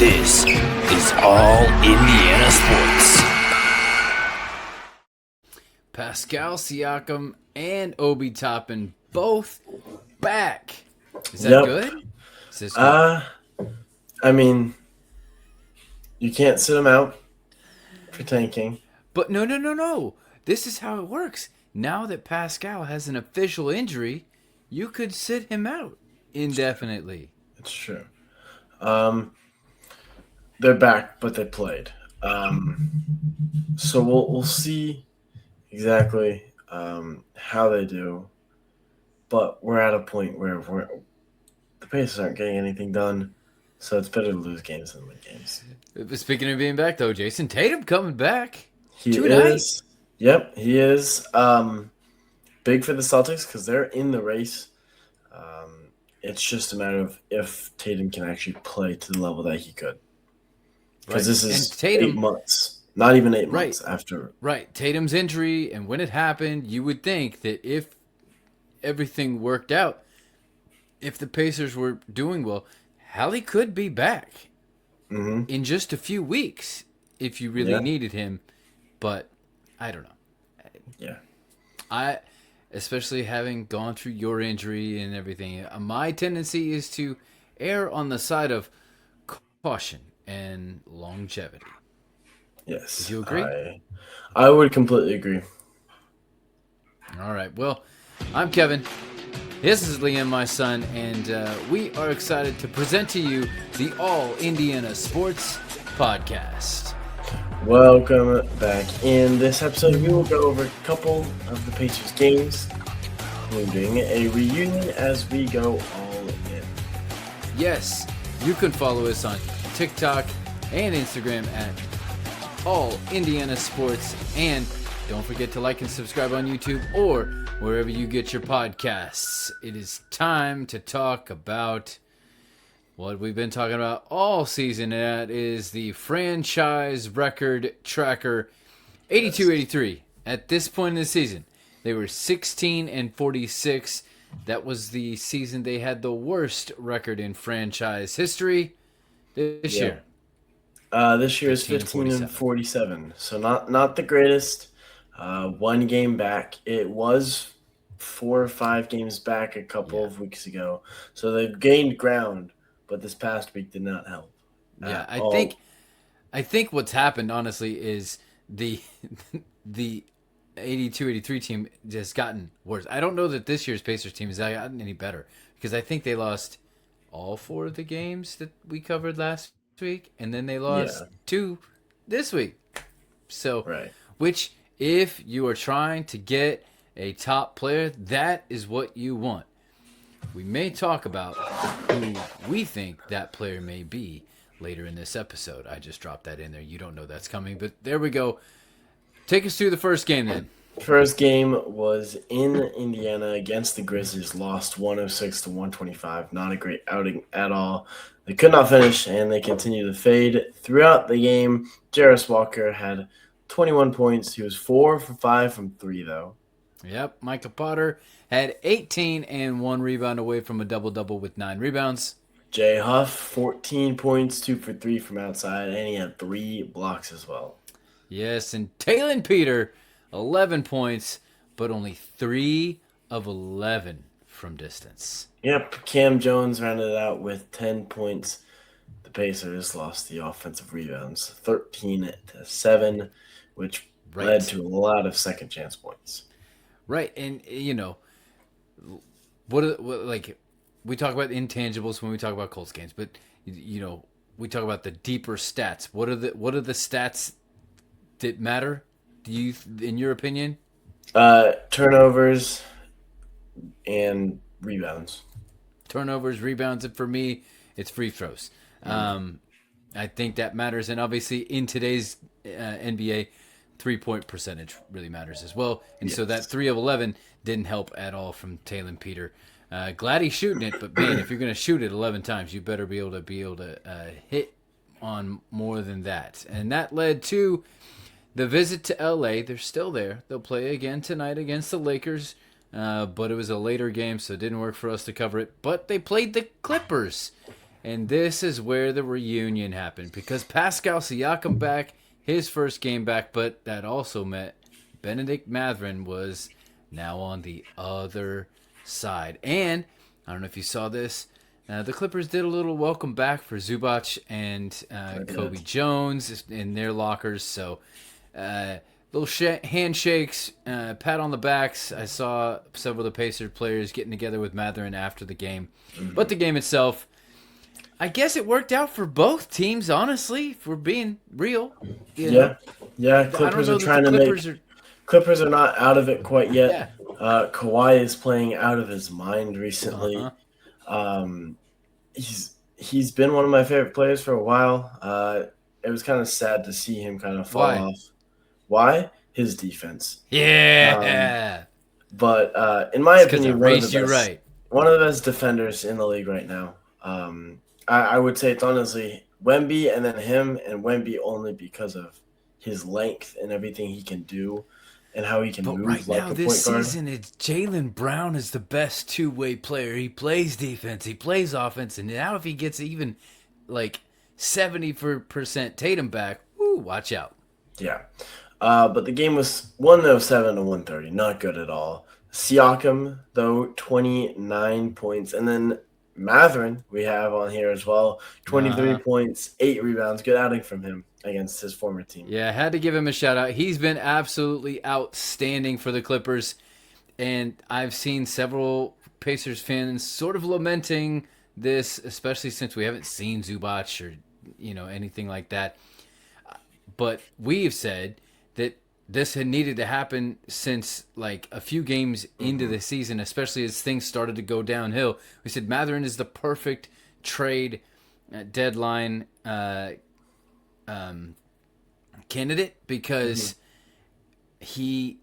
This is All Indiana Sports. Pascal Siakam and Obi Toppin both back. Is that good? Is this good? I mean, you can't sit them out for tanking. But no. This is how it works. Now that Pascal has an official injury, you could sit him out indefinitely. It's true. They're back, but they played. So we'll see exactly how they do. But we're at a point where the Pacers aren't getting anything done, so it's better to lose games than win games. Speaking of being back, though, Jason Tatum coming back. He tonight. is. Yep, he is. Big for the Celtics because they're in the race. It's just a matter of if Tatum can actually play to the level that he could. Because this is Tatum, 8 months. Not even 8 months after. Right. Tatum's injury, and when it happened, you would think that if everything worked out, if the Pacers were doing well, Hallie could be back in just a few weeks if you really needed him. But I don't know. Yeah. Especially having gone through your injury and everything, my tendency is to err on the side of caution and longevity. Yes. Would you agree? I would completely agree. All right. Well, I'm Kevin. This is Liam, my son, and we are excited to present to you the All Indiana Sports Podcast. Welcome back. In this episode, we will go over a couple of the Pacers games, including a reunion as we go all in. Yes, you can follow us on TikTok and Instagram at All Indiana Sports, and don't forget to like and subscribe on YouTube or wherever you get your podcasts. It is time to talk about what we've been talking about all season, and that is the franchise record tracker, 82-83. At this point in the season, they were 16-46. That was the season they had the worst record in franchise history. This year. This year is 15-47. So not the greatest. 1 game back. It was 4 or 5 games back a couple of weeks ago. So they've gained ground. But this past week did not help. Yeah, I think what's happened, honestly, is the 82-83 team has gotten worse. I don't know that this year's Pacers team has gotten any better because I think they lost all 4 of the games that we covered last week, and then they lost 2 this week. So, which if you are trying to get a top player, that is what you want. We may talk about who we think that player may be later in this episode. I just dropped that in there. You don't know that's coming, but there we go. Take us through the first game then. First game was in Indiana against the Grizzlies. Lost 106-125. Not a great outing at all. They could not finish, and they continued to fade throughout the game. Jarris Walker had 21 points. He was 4 for 5 from 3, though. Yep, Micah Potter had 18 and 1 rebound away from a double-double with 9 rebounds. Jay Huff, 14 points, 2 for 3 from outside, and he had 3 blocks as well. Yes, and Talen Peter, 11 points, but only 3 of 11 from distance. Yep, Cam Jones rounded it out with 10 points. The Pacers lost the offensive rebounds, 13-7, which led to a lot of second-chance points. Right, and you know, like we talk about intangibles when we talk about Colts games, but you know, we talk about the deeper stats. What are the stats that matter? Do you, in your opinion? Turnovers and rebounds. Turnovers, rebounds, and for me, it's free throws. I think that matters, and obviously in today's NBA. 3-point percentage really matters as well. And so that 3 of 11 didn't help at all from Talen Peter. Glad he's shooting it, but man, if you're going to shoot it 11 times, you better be able to hit on more than that. And that led to the visit to LA. They're still there. They'll play again tonight against the Lakers. But it was a later game, so it didn't work for us to cover it. But they played the Clippers. And this is where the reunion happened because Pascal Siakam back, his first game back, but that also meant Benedict Mathurin was now on the other side. And I don't know if you saw this. The Clippers did a little welcome back for Zubac and Kobe Jones in their lockers. So little handshakes, pat on the backs. I saw several of the Pacers players getting together with Mathurin after the game. Mm-hmm. But the game itself, I guess it worked out for both teams, honestly, if we're being real. Yeah. Clippers are trying to make... Clippers are not out of it quite yet. Yeah. Kawhi is playing out of his mind recently. He's been one of my favorite players for a while. It was kind of sad to see him kind of fall off. Why? His defense. Yeah. But in my opinion, one of the best defenders in the league right now. I would say it's honestly Wemby and then him, and Wemby only because of his length and everything he can do. And how he can move right like now, a point this guard. Season, it's Jaylen Brown is the best two-way player. He plays defense, he plays offense, and now if he gets even like 70% Tatum back, watch out. Yeah, but the game was 107 to 130, not good at all. Siakam though 29 points, and then Mathurin we have on here as well, 23 points, 8 rebounds. Good outing from him against his former team. Yeah, I had to give him a shout out. He's been absolutely outstanding for the Clippers, and I've seen several Pacers fans sort of lamenting this, especially since we haven't seen Zubac or anything like that. But we've said that this had needed to happen since like a few games into the season, especially as things started to go downhill. We said Mathurin is the perfect trade deadline candidate because he's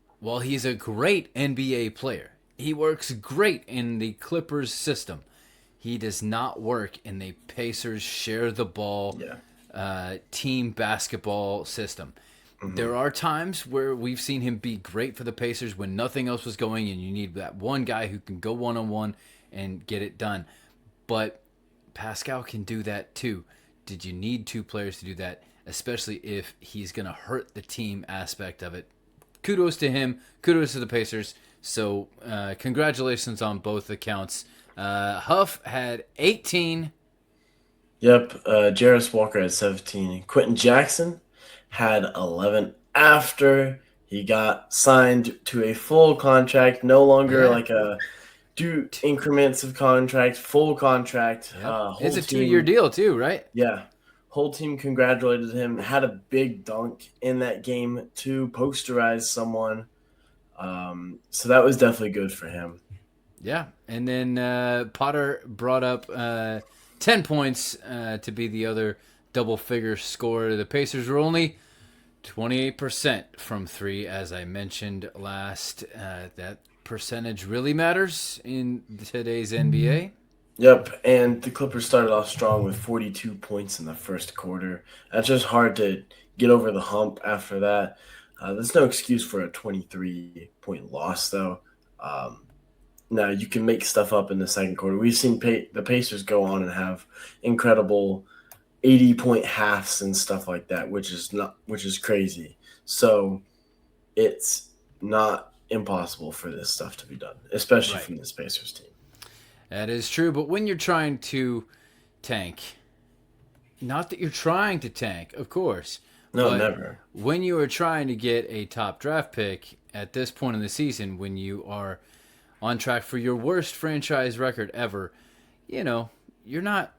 a great NBA player. He works great in the Clippers system. He does not work in the Pacers share the ball team basketball system. There are times where we've seen him be great for the Pacers when nothing else was going and you need that one guy who can go one-on-one and get it done. But Pascal can do that too. Did you need two players to do that, especially if he's going to hurt the team aspect of it? Kudos to him. Kudos to the Pacers. So congratulations on both accounts. Huff had 18. Yep. Jarris Walker had 17. Quentin Jackson had 11 after he got signed to a full contract, no longer like a increments of contract, full contract. Yep. It's a 2-year deal too, right? Yeah. Whole team congratulated him. Had a big dunk in that game to posterize someone. So that was definitely good for him. Yeah. And then Potter brought up 10 points to be the other double-figure scorer. The Pacers were only 28% from 3, as I mentioned last. That percentage really matters in today's NBA. Yep, and the Clippers started off strong with 42 points in the first quarter. That's just hard to get over the hump after that. There's no excuse for a 23-point loss, though. Now, you can make stuff up in the second quarter. We've seen the Pacers go on and have incredible 80-point halves and stuff like that, which is crazy. So it's not impossible for this stuff to be done, especially from this Pacers team. That is true, but when you're trying to tank, not that you're trying to tank, of course. No, never. When you are trying to get a top draft pick at this point in the season, when you are on track for your worst franchise record ever, you're not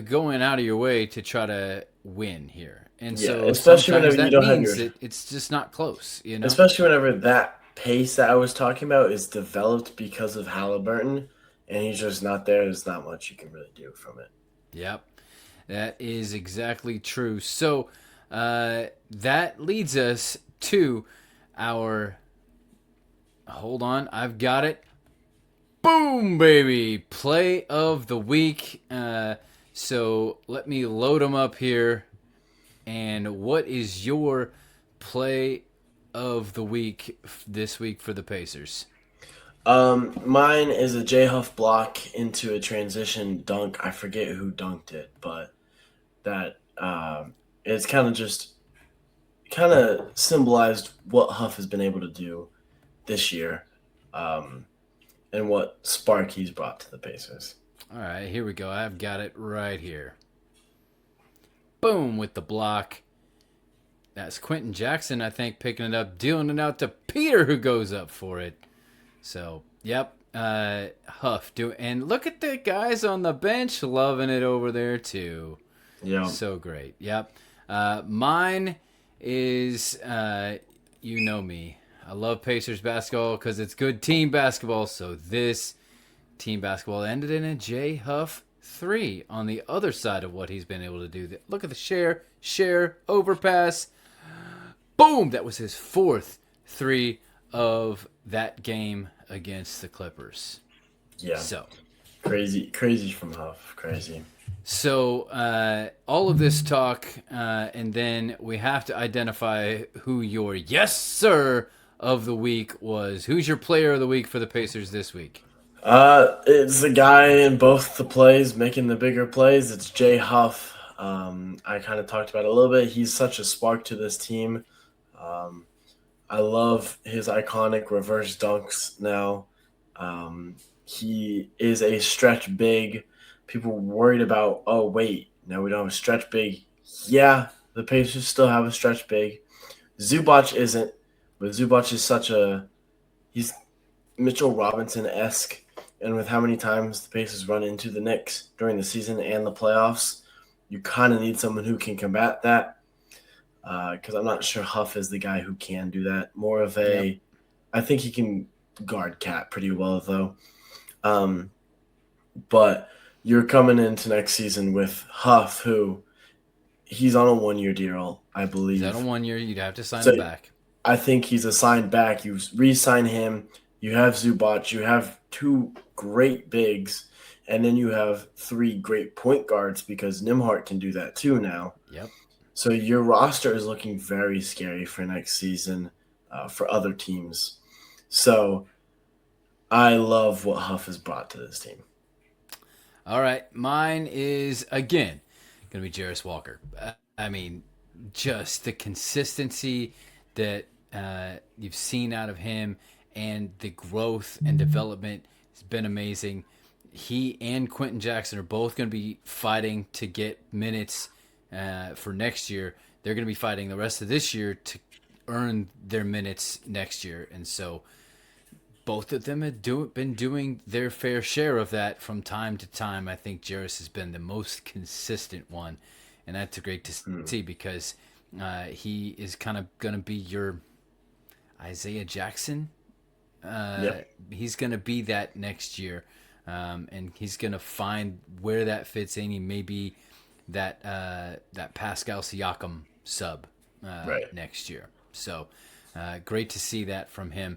going out of your way to try to win here. And so especially whenever that you don't means have it's just not close, Especially whenever that pace that I was talking about is developed because of Halliburton, and he's just not there. There's not much you can really do from it. Yep, that is exactly true. So that leads us to our – hold on, I've got it. Boom, baby. Play of the week. So let me load them up here. And what is your play of the week this week for the Pacers? Mine is a J Huff block into a transition dunk. I forget who dunked it, but that it's kind of symbolized what Huff has been able to do this year, um, and what spark he's brought to the Pacers. All right, here we go. I've got it right here. Boom with the block. That's Quentin Jackson, I think, picking it up, dealing it out to Peter, who goes up for it. So, yep, Huff and look at the guys on the bench loving it over there too. Yeah, So great. Yep. Mine is, you know me. I love Pacers basketball because it's good team basketball. So this team basketball ended in a J Huff 3 on the other side of what he's been able to do. Look at the share, overpass. Boom! That was his fourth 3 of that game against the Clippers. yeah, So crazy from Huff, crazy. So all of this talk, and then we have to identify who your yes sir of the week was. Who's your player of the week for the Pacers this week? It's the guy in both the plays making the bigger plays. It's Jay Huff. I kind of talked about it a little bit. He's such a spark to this team. I love his iconic reverse dunks now. He is a stretch big. People were worried about, oh, wait, now we don't have a stretch big. Yeah, the Pacers still have a stretch big. Zubac isn't, but Zubac is he's Mitchell Robinson-esque. And with how many times the Pacers run into the Knicks during the season and the playoffs, you kind of need someone who can combat that. Because I'm not sure Huff is the guy who can do that. More of I think he can guard Cat pretty well, though. But you're coming into next season with Huff, who he's on a 1-year deal, I believe. Is that a 1 year? You'd have to sign him back. I think he's assigned back. You re-sign him. You have Zubac. You have 2 great bigs. And then you have 3 great point guards because Nembhard can do that too now. Yep. So your roster is looking very scary for next season for other teams. So I love what Huff has brought to this team. All right. Mine is, again, going to be Jarris Walker. I mean, just the consistency that you've seen out of him and the growth and development has been amazing. He and Quentin Jackson are both going to be fighting to get minutes for next year. They're going to be fighting the rest of this year to earn their minutes next year. And so both of them have been doing their fair share of that from time to time. I think Jarris has been the most consistent one. And that's great to see because he is kind of going to be your Isaiah Jackson. He's going to be that next year. And he's going to find where that fits in. He may be that Pascal Siakam sub next year. So great to see that from him.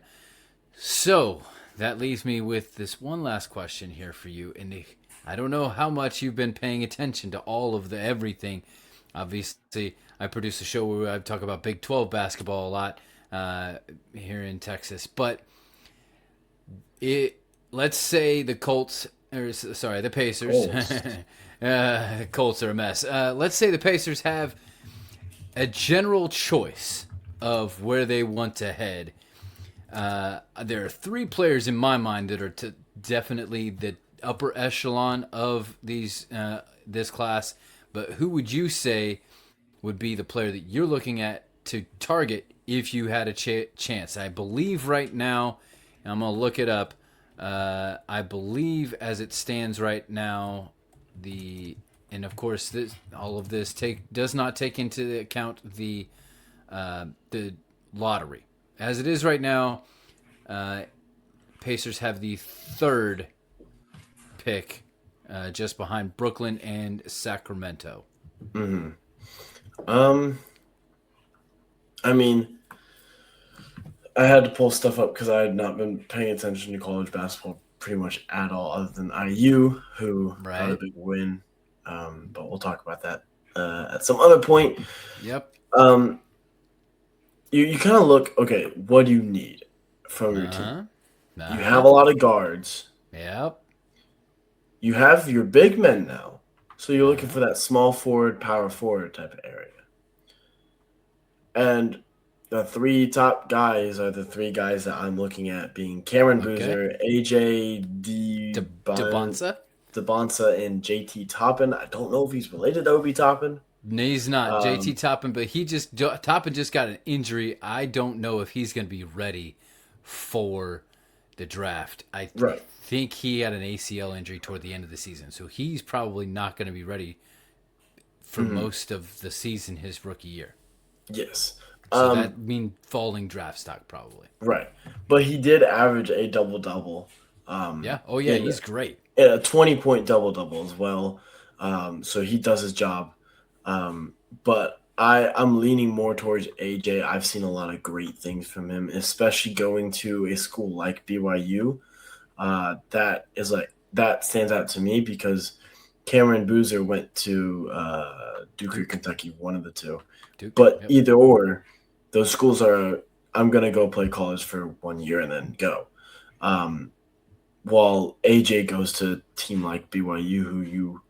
So that leaves me with this one last question here for you. And I don't know how much you've been paying attention to all of the everything. Obviously, I produce a show where I talk about Big 12 basketball a lot here in Texas. But let's say the the Pacers. The Colts are a mess. Let's say the Pacers have a general choice of where they want to head. There are 3 players in my mind that are definitely the upper echelon of this class. But who would you say would be the player that you're looking at to target if you had a chance? I believe right now, and I'm going to look it up, I believe as it stands right now, and of course all of this does not take into account the lottery. As it is right now, Pacers have the 3rd pick, just behind Brooklyn and Sacramento. Mm-hmm. I mean, I had to pull stuff up because I had not been paying attention to college basketball pretty much at all, other than IU, who got a big win. But we'll talk about that at some other point. Yep. You kind of look, okay, what do you need from your team? You have a lot of guards. Yep. You have your big men now. So you're looking for that small forward, power forward type of area. And the three top guys are the three guys that I'm looking at being Cameron Boozer, AJ Debonsa, and JT Toppin. I don't know if he's related to Obi Toppin. No, he's not. JT Toppin, but Toppin just got an injury. I don't know if he's going to be ready for the draft. I think he had an ACL injury toward the end of the season, so he's probably not going to be ready for most of the season his rookie year. Yes. So that means falling draft stock probably. Right. But he did average a double-double. Yeah. Oh, yeah, he's great. And a 20-point double-double as well. So he does his job. But I'm leaning more towards AJ. I've seen a lot of great things from him, especially going to a school like BYU. That stands out to me because Cameron Boozer went to Duke or Kentucky, one of the two. Either or, those schools are, I'm going to go play college for 1 year and then go. While AJ goes to a team like BYU, who you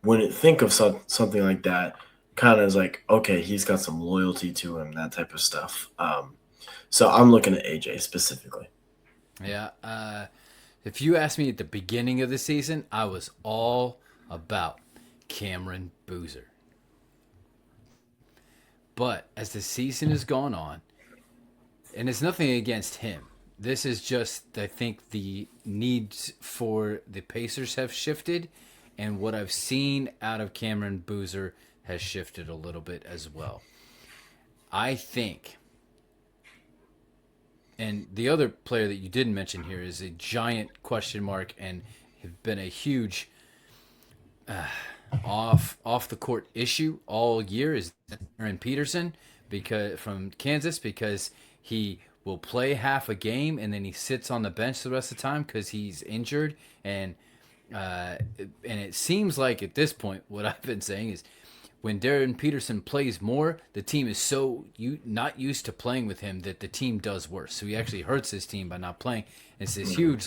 wouldn't think of something like that, kind of is like, okay, he's got some loyalty to him, that type of stuff. So I'm looking at AJ specifically. Yeah. If you asked me at the beginning of the season, I was all about Cameron Boozer. But as the season has gone on, and it's nothing against him, this is just, I think, the needs for the Pacers have shifted, and what I've seen out of Cameron Boozer has shifted a little bit as well. I think, and the other player that you didn't mention here is a giant question mark and have been a huge off the court issue all year is Aaron Peterson from Kansas, because he will play half a game and then he sits on the bench the rest of the time because he's injured, and it seems like at this point what I've been saying is when Darren Peterson plays more, the team is so not used to playing with him that the team does worse. So he actually hurts his team by not playing. It's this huge,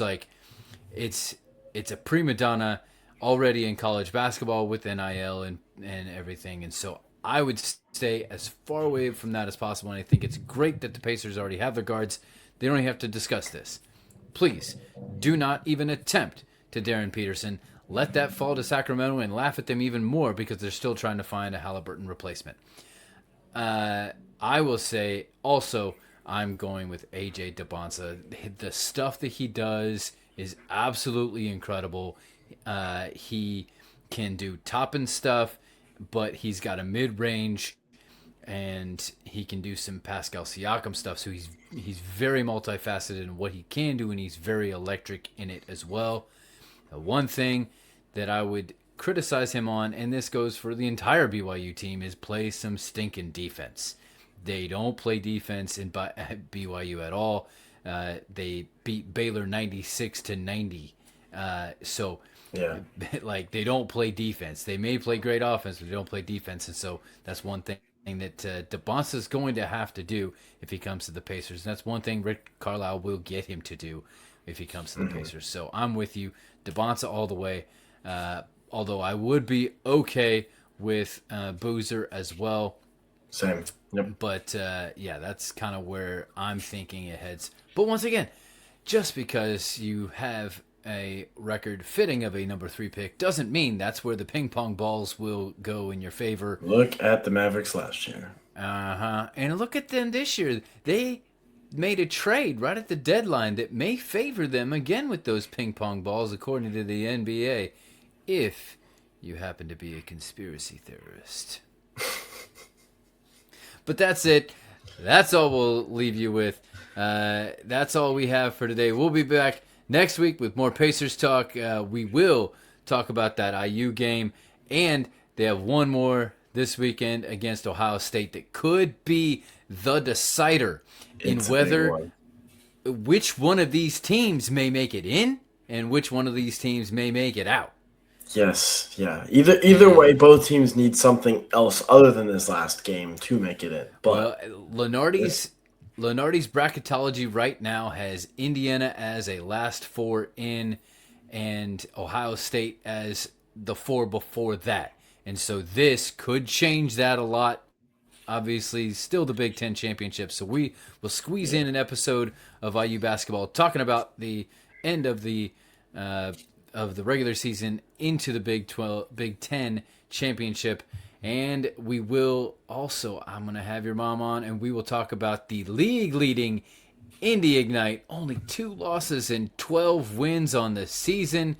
it's a prima donna already in college basketball with NIL and everything. And so I would stay as far away from that as possible. And I think it's great that the Pacers already have their guards. They don't even have to discuss this. Please do not even attempt to Darren Peterson. Let that fall to Sacramento and laugh at them even more because they're still trying to find a Halliburton replacement. I will say also I'm going with AJ Debonsa. The stuff that he does is absolutely incredible. He can do top-end stuff, but he's got a mid-range, and he can do some Pascal Siakam stuff. So he's very multifaceted in what he can do, and he's very electric in it as well. The one thing that I would criticize him on, and this goes for the entire BYU team, is play some stinking defense. They don't play defense at BYU at all. They beat Baylor 96-90. So they don't play defense. They may play great offense, but they don't play defense. And so that's one thing that Debonsa is going to have to do if he comes to the Pacers. And that's one thing Rick Carlisle will get him to do if he comes to the Pacers. So I'm with you. Debonsa all the way. Although I would be okay with Boozer as well. Same. Yep. But that's kind of where I'm thinking it heads. But once again, just because you have a record fitting of a number 3 pick doesn't mean that's where the ping pong balls will go in your favor. Look at the Mavericks last year. And look at them this year. They made a trade right at the deadline that may favor them again with those ping pong balls, according to the NBA, if you happen to be a conspiracy theorist. But that's it. That's all we'll leave you with. That's all we have for today. We'll be back next week with more Pacers talk. We will talk about that IU game, and they have one more this weekend against Ohio State that could be the decider in whether which one of these teams may make it in and which one of these teams may make it out. Yes, yeah. Either way, both teams need something else other than this last game to make it in. But Lenardi's Lenardi's bracketology right now has Indiana as a last four in and Ohio State as the four before that. And so this could change that a lot. Obviously, still the Big Ten championship. So we will squeeze in an episode of IU basketball talking about the end of the regular season into the Big Ten championship. And we will also, I'm going to have your mom on, and we will talk about the league-leading Indy Ignite. Only 2 losses and 12 wins on the season,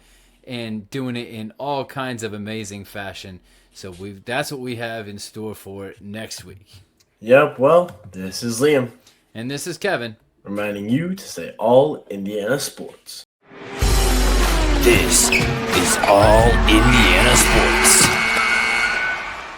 and doing it in all kinds of amazing fashion. So that's what we have in store for next week. Yep, well, this is Liam. And this is Kevin. Reminding you to say all Indiana sports. This is All Indiana Sports.